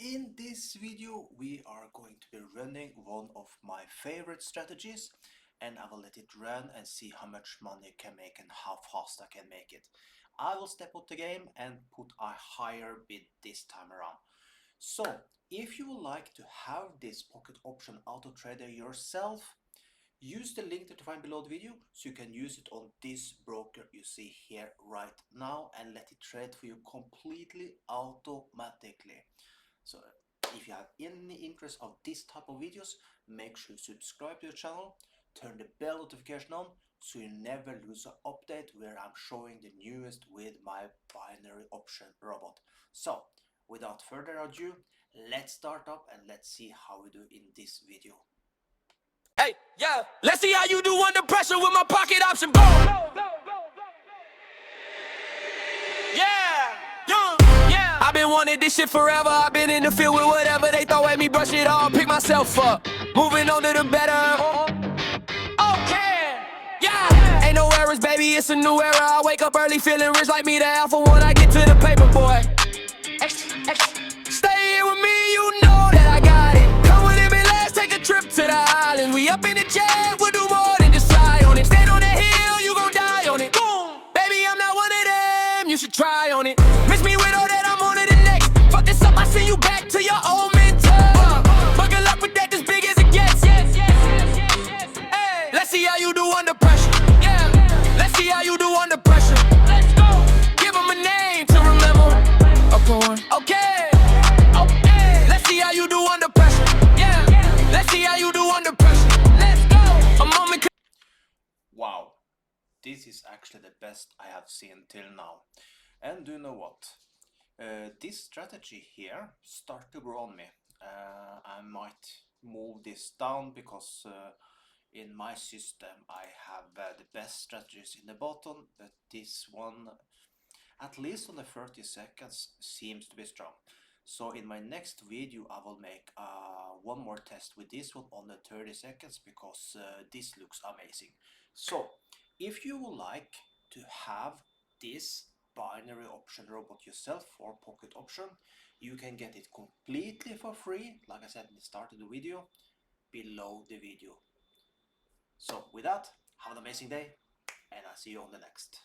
In this video we are going to be running one of my favorite strategies, and I will let it run and see how much money I can make and how fast I can make it. I will step up the game and put a higher bid this time around. So if you would like to have this pocket option auto trader yourself, use the link that you find below the video so you can use it on this broker you see here right now and let it trade for you completely automatically. So if you have any interest of this type of videos, make sure you subscribe to the channel, turn the bell notification on so you never lose an update where I'm showing the newest with my binary option robot. So without further ado, let's start up and let's see how we do in this video. Hey, yeah, let's see how you do under pressure with my pocket option. Boom! Yeah. I've been wanting this shit forever. I've been in the field with whatever they throw at me, brush it off, pick myself up. Moving on to the better. Okay, yeah. Ain't no errors, baby, it's a new era. I wake up early feeling rich like me, the alpha when I get to the paper, boy. Stay here with me, you know that I got it. Come with me, let's take a trip to the island. We up in the jet, we'll do more than just fly on it. Stand on that hill, you gon' die on it. Boom. Baby, I'm not one of them, you should try on it. Miss me with all that, I'm on to the next. Fuck this up, I send you back to your old mentor. Buckle up with that, as big as it gets. Hey, let's see how you do under pressure. Yeah, let's see how you do under pressure. Let's go. Give them a name to remember. Okay. Let's see how you do under pressure. Yeah, let's see how you do under pressure. Let's go. A moment. Wow, this is actually the best I have seen till now. And do you know what? This strategy here start to grow on me. I might move this down because in my system I have the best strategies in the bottom, but this one, at least on the 30 seconds, seems to be strong. So in my next video I will make one more test with this one on the 30 seconds because this looks amazing. So if you would like to have this binary option robot yourself for pocket option, you can get it completely for free, like I said at the start of the video, below the video. So with that, have an amazing day and I'll see you on the next.